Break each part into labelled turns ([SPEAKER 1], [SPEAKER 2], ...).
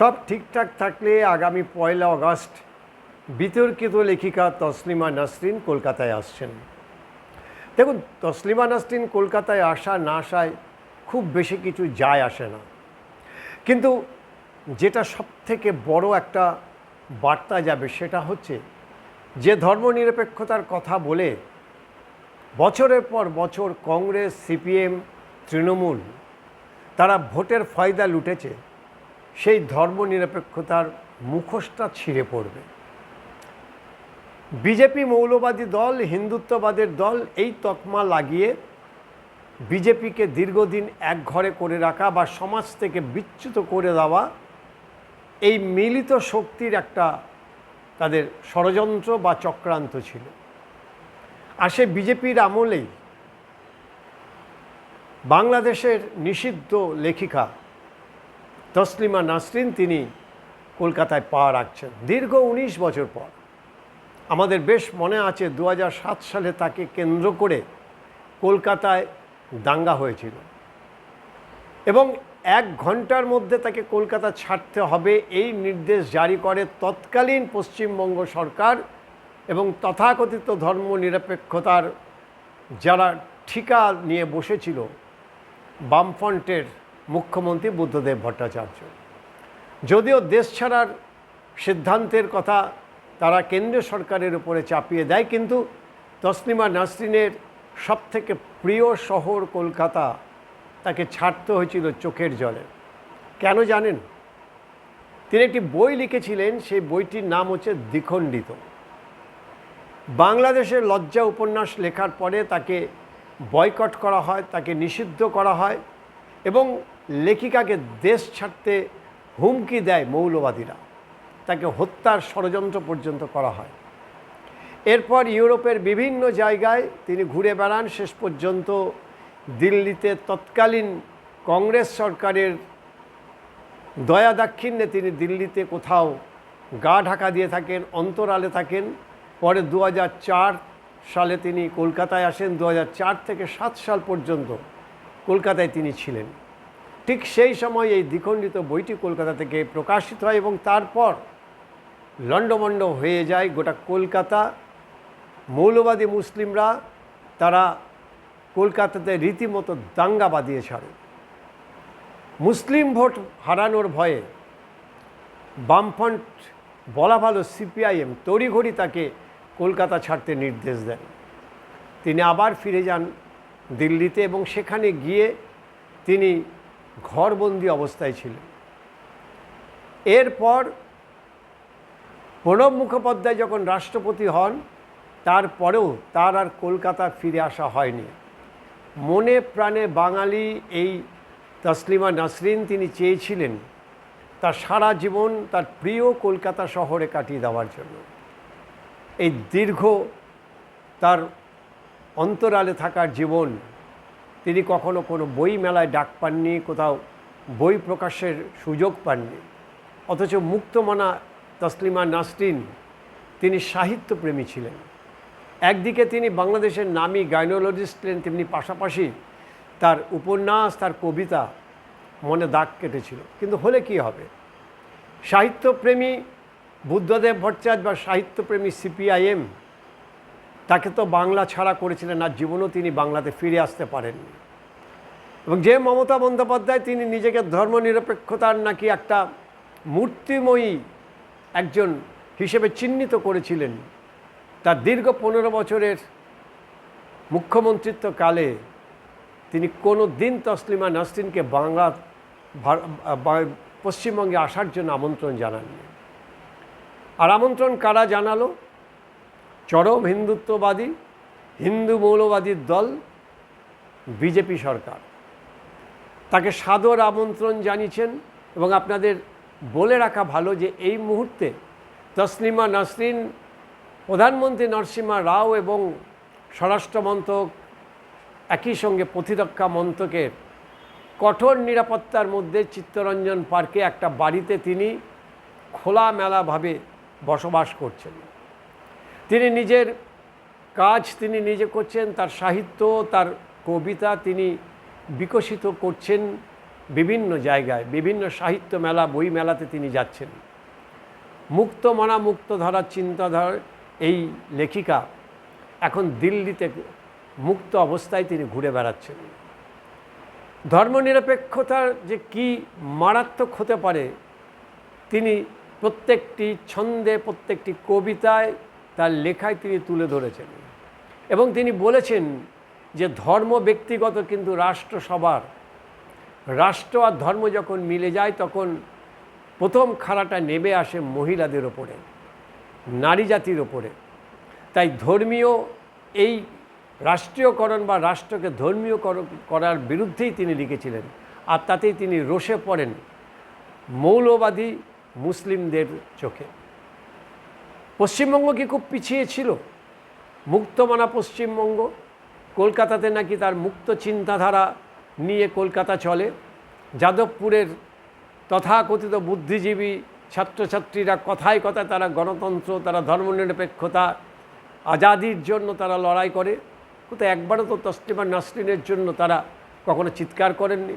[SPEAKER 1] সব ঠিকঠাক থাকলে আগামী 1 আগস্ট বিতর্কিত লেখিকা তসলিমা নাসরিন কলকাতায় আসছেন। দেখুন, তসলিমা নাসরিন কলকাতায় আসা না আসায় খুব বেশি কিছু যায় আসে না, কিন্তু যেটা সবথেকে বড় একটা বার্তা যাবে সেটা হচ্ছে যে ধর্মনিরপেক্ষতার কথা বলে বছরের পর বছর কংগ্রেস, সিপিএম, তৃণমূল তারা ভোটের ফয়দা লুটেছে, সেই ধর্মনিরপেক্ষতার মুখোশটা ছিঁড়ে পড়বে। বিজেপি মৌলবাদী দল, হিন্দুত্ববাদের দল এই তকমা লাগিয়ে বিজেপিকে দীর্ঘদিন একঘরে করে রাখা বা সমাজ থেকে বিচ্যুত করে দেওয়া এই মিলিত শক্তির একটা তাদের ষড়যন্ত্র বা চক্রান্ত ছিল। আর সে বিজেপির আমলেই বাংলাদেশের নিষিদ্ধ লেখিকা তসলিমা নাসরিন তিনি কলকাতায় পা রাখছেন দীর্ঘ 19 বছর পর। আমাদের বেশ মনে আছে 2007 সালে তাকে কেন্দ্র করে কলকাতায় দাঙ্গা হয়েছিল এবং 1 ঘন্টার মধ্যে তাকে কলকাতা ছাড়তে হবে এই নির্দেশ জারি করে তৎকালীন পশ্চিমবঙ্গ সরকার এবং তথাকথিত ধর্মনিরপেক্ষতার যারা ঠিকা নিয়ে বসেছিল বামফ্রন্টের মুখ্যমন্ত্রী বুদ্ধদেব ভট্টাচার্য। যদিও দেশ ছাড়ার সিদ্ধান্তের কথা তারা কেন্দ্রীয় সরকারের উপরে চাপিয়ে দেয়, কিন্তু তসলিমা নাসরিনের সবথেকে প্রিয় শহর কলকাতা তাকে ছাড়তে হয়েছিল চোখের জলে। কেন জানেন? তিনি একটি বই লিখেছিলেন, সেই বইটির নাম হচ্ছে দ্বিখণ্ডিত। বাংলাদেশের লজ্জা উপন্যাস লেখার পরে তাকে বয়কট করা হয়, তাকে নিষিদ্ধ করা হয় এবং লেখিকাকে দেশ ছাড়তে হুমকি দেয় মৌলবাদীরা, তাকে হত্যার ষড়যন্ত্র পর্যন্ত করা হয়। এরপর ইউরোপের বিভিন্ন জায়গায় তিনি ঘুরে বেড়ান, শেষ পর্যন্ত দিল্লিতে তৎকালীন কংগ্রেস সরকারের দয়া দাক্ষিণ্যে তিনি দিল্লিতে কোথাও গা ঢাকা দিয়ে থাকেন, অন্তরালে থাকেন। পরে 2004 সালে তিনি কলকাতায় আসেন। 2004 থেকে 7 সাল পর্যন্ত কলকাতায় তিনি ছিলেন। ঠিক সেই সময় এই দ্বিখণ্ডিত বইটি কলকাতা থেকে প্রকাশিত হয় এবং তারপর লণ্ডভণ্ড হয়ে যায় গোটা কলকাতা। মৌলবাদী মুসলিমরা তারা কলকাতাতে রীতিমতো দাঙ্গা বাঁধিয়ে ছাড়ে। মুসলিম ভোট হারানোর ভয়ে বামফ্রন্ট, বলা ভালো সিপিআইএম, তড়িঘড়ি তাকে কলকাতা ছাড়তে নির্দেশ দেন। তিনি আবার ফিরে যান দিল্লিতে এবং সেখানে গিয়ে তিনি ঘরবন্দি অবস্থায় ছিলেন। এরপর প্রণব মুখোপাধ্যায় যখন রাষ্ট্রপতি হন, তারপরেও তার আর কলকাতা ফিরে আসা হয়নি। মনে প্রাণে বাঙালি এই তসলিমা নাসরিন তিনি চেয়েছিলেন তার সারা জীবন তার প্রিয় কলকাতা শহরে কাটিয়ে দেওয়ার জন্য। এই দীর্ঘ তার অন্তরালে থাকার জীবন, তিনি কখনো কোনো বই মেলায় ডাক পাননি, কোথাও বই প্রকাশের সুযোগ পাননি। অথচ মুক্তমনা তসলিমা নাসরিন তিনি সাহিত্যপ্রেমী ছিলেন। একদিকে তিনি বাংলাদেশের নামী গাইনোলজিস্ট ছিলেন, তেমনি পাশাপাশি তার উপন্যাস, তার কবিতা মনে দাগ কেটেছিল। কিন্তু হলে কি হবে? সাহিত্যপ্রেমী বুদ্ধদেব ভট্টাচার্য বা সাহিত্যপ্রেমী সিপিআইএম তাকে তো বাংলা ছাড়া করেছিলেন, আর জীবনেও তিনি বাংলাতে ফিরে আসতে পারেননি। এবং যে মমতা বন্দ্যোপাধ্যায় তিনি নিজেকে ধর্মনিরপেক্ষতার নাকি একটা মূর্তিময়ী একজন হিসেবে চিহ্নিত করেছিলেন, তার দীর্ঘ 15 বছরের মুখ্যমন্ত্রিত্বকালে তিনি কোনো দিন তসলিমা নাসরিনকে পশ্চিমবঙ্গে আসার জন্য আমন্ত্রণ জানাননি। আর আমন্ত্রণ কারা জানালো? চরম হিন্দুত্ববাদী, হিন্দু মৌলবাদীর দল বিজেপি সরকার তাকে সাদর আমন্ত্রণ জানিয়েছেন। এবং আপনাদের বলে রাখা ভালো যে এই মুহূর্তে তসলিমা নাসরিন প্রধানমন্ত্রী নরসিংহ রাও এবং স্বরাষ্ট্রমন্ত্রক, একই সঙ্গে প্রতিরক্ষা মন্ত্রকের কঠোর নিরাপত্তার মধ্যে চিত্তরঞ্জন পার্কে একটা বাড়িতে তিনি খোলামেলাভাবে বসবাস করছেন। তিনি নিজের কাজ তিনি নিজে করছেন, তার সাহিত্য, তার কবিতা তিনি বিকশিত করছেন বিভিন্ন জায়গায়, বিভিন্ন সাহিত্য মেলা, বই মেলাতে তিনি যাচ্ছেন। মুক্ত মনা মুক্ত ধারার চিন্তাধারার এই লেখিকা এখন দিল্লিতে মুক্ত অবস্থায় তিনি ঘুরে বেড়াচ্ছেন। ধর্মনিরপেক্ষতার যে কি মারাত্মক হতে পারে তিনি প্রত্যেকটি ছন্দে, প্রত্যেকটি কবিতায়, তার লেখায় তিনি তুলে ধরেছেন। এবং তিনি বলেছেন যে ধর্ম ব্যক্তিগত কিন্তু রাষ্ট্র সবার। রাষ্ট্র আর ধর্ম যখন মিলে যায় তখন প্রথম খাড়াটা নেমে আসে মহিলাদের ওপরে, নারী জাতির ওপরে। তাই ধর্মীয় এই রাষ্ট্রীয়করণ বা রাষ্ট্রকে ধর্মীয় করার বিরুদ্ধেই তিনি লিখেছিলেন। আর তাতেই তিনি রোষে পড়েন মৌলবাদী মুসলিমদের চোখে। পশ্চিমবঙ্গ কি খুব পিছিয়ে ছিল? মুক্তমনা পশ্চিমবঙ্গ, কলকাতাতে নাকি তার মুক্ত চিন্তাধারা নিয়ে কলকাতা চলে। যাদবপুরের তথাকথিত বুদ্ধিজীবী ছাত্রছাত্রীরা কথায় কথায় তারা গণতন্ত্র, তারা ধর্মনিরপেক্ষতা, আজাদির জন্য তারা লড়াই করে। কোথাও একবারও তো তসলিমা নাসরিনের জন্য তারা কখনো চিৎকার করেননি।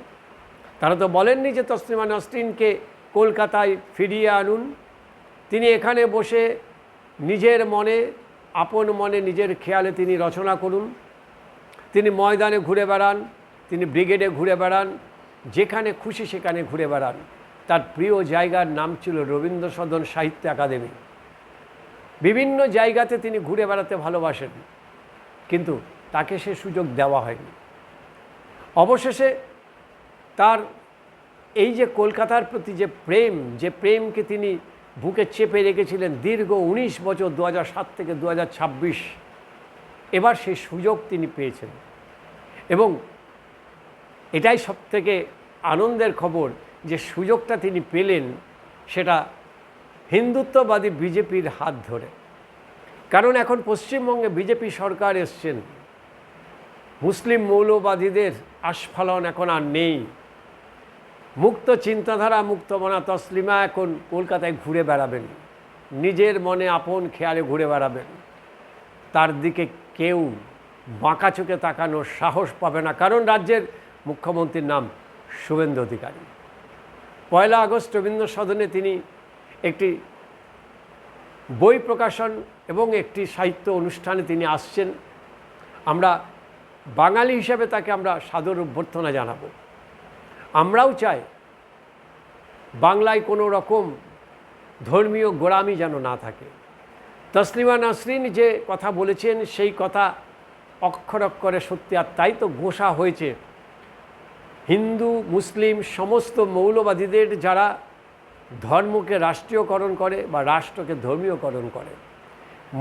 [SPEAKER 1] তারা তো বলেননি যে তসলিমা নাসরিনকে কলকাতায় ফিরিয়ে আনুন, তিনি এখানে বসে নিজের মনে, আপন মনে, নিজের খেয়ালে তিনি রচনা করুন। তিনি ময়দানে ঘুরে বেড়ান, তিনি ব্রিগেডে ঘুরে বেড়ান, যেখানে খুশি সেখানে ঘুরে বেড়ান। তার প্রিয় জায়গার নাম ছিল রবীন্দ্র সদন সাহিত্য একাডেমি। বিভিন্ন জায়গাতে তিনি ঘুরে বেড়াতে ভালোবাসেন, কিন্তু তাকে সে সুযোগ দেওয়া হয়নি। অবশেষে তার এই যে কলকাতার প্রতি যে প্রেম, যে প্রেমকে তিনি বুকে চেপে রেখেছিলেন দীর্ঘ 19 বছর, 2007 থেকে 2026, এবার সেই সুযোগ তিনি পেয়েছেন। এবং এটাই সবথেকে আনন্দের খবর যে সুযোগটা তিনি পেলেন সেটা হিন্দুত্ববাদী বিজেপির হাত ধরে। কারণ এখন পশ্চিমবঙ্গে বিজেপি সরকার এসছেন, মুসলিম মৌলবাদীদের আস্ফালন এখন আর নেই। মুক্ত চিন্তাধারা, মুক্তমনা তসলিমা এখন কলকাতায় ঘুরে বেড়াবেন, নিজের মনে আপন খেয়ালে ঘুরে বেড়াবেন। তার দিকে কেউ বাঁকা চোখে তাকানোর সাহস পাবে না, কারণ রাজ্যের মুখ্যমন্ত্রীর নাম শুভেন্দু অধিকারী। 1 আগস্ট রবীন্দ্র সদনে তিনি একটি বই প্রকাশন এবং একটি সাহিত্য অনুষ্ঠানে তিনি আসছেন। আমরা বাঙালি হিসেবে তাকে আমরা সাদর অভ্যর্থনা জানাবো। আমরাও চাই বাংলায় কোনো রকম ধর্মীয় গোঁড়ামি যেন না থাকে। তসলিমা নাসরিন যে কথা বলেছেন সেই কথা অক্ষর অক্ষরে সত্যি, আর তাই তো ঘোষা হয়েছে হিন্দু মুসলিম সমস্ত মৌলবাদীদের যারা ধর্মকে রাষ্ট্রীয়করণ করে বা রাষ্ট্রকে ধর্মীয়করণ করে,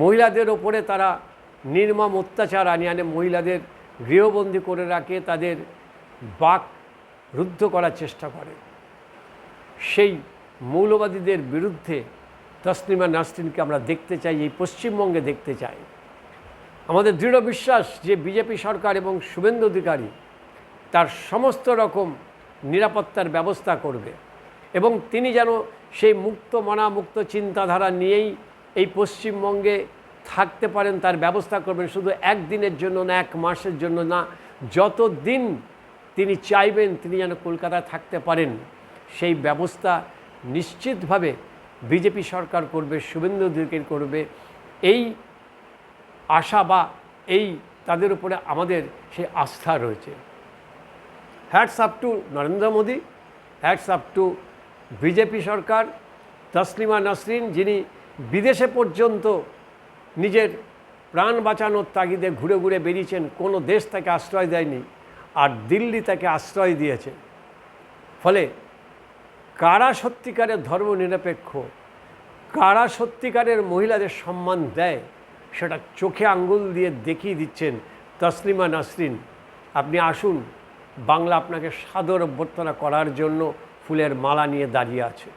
[SPEAKER 1] মহিলাদের ওপরে তারা নির্মম অত্যাচার আনে মহিলাদের গৃহবন্দী করে রাখে, তাদের বাক রুদ্ধ করার চেষ্টা করে, সেই মৌলবাদীদের বিরুদ্ধে তসলিমা নাসরিনকে আমরা দেখতে চাই, এই পশ্চিমবঙ্গে দেখতে চাই। আমাদের দৃঢ় বিশ্বাস যে বিজেপি সরকার এবং শুভেন্দু অধিকারী তার সমস্ত রকম নিরাপত্তার ব্যবস্থা করবে এবং তিনি যেন সেই মুক্ত মনা, মুক্ত চিন্তাধারা নিয়েই এই পশ্চিমবঙ্গে থাকতে পারেন, তার ব্যবস্থা করবেন। শুধু একদিনের জন্য না, 1 মাসের জন্য না, যতদিন তিনি চাইবেন তিনি যেন কলকাতায় থাকতে পারেন, সেই ব্যবস্থা নিশ্চিতভাবে বিজেপি সরকার করবে, শুভেন্দু অধিকারী করবে। এই আশা বা এই তাদের উপরে আমাদের সেই আস্থা রয়েছে। Hats up to Narendra Modi, hats up to BJP সরকার। তসলিমা নাসরিন যিনি বিদেশে পর্যন্ত নিজের প্রাণ বাঁচানোর তাগিদে ঘুরে ঘুরে বেরিয়েছেন, কোনো দেশ তাকে আশ্রয় দেয়নি, আর দিল্লি তাকে আশ্রয় দিয়েছে। ফলে কারা সত্যিকারের ধর্মনিরপেক্ষ, কারা সত্যিকারের মহিলাদের সম্মান দেয়, সেটা চোখে আঙ্গুল দিয়ে দেখিয়ে দিচ্ছেন তসলিমা নাসরিন। আপনি আসুন, বাংলা আপনাকে সাদর অভ্যর্থনা করার জন্য ফুলের মালা নিয়ে দাঁড়িয়ে আছে।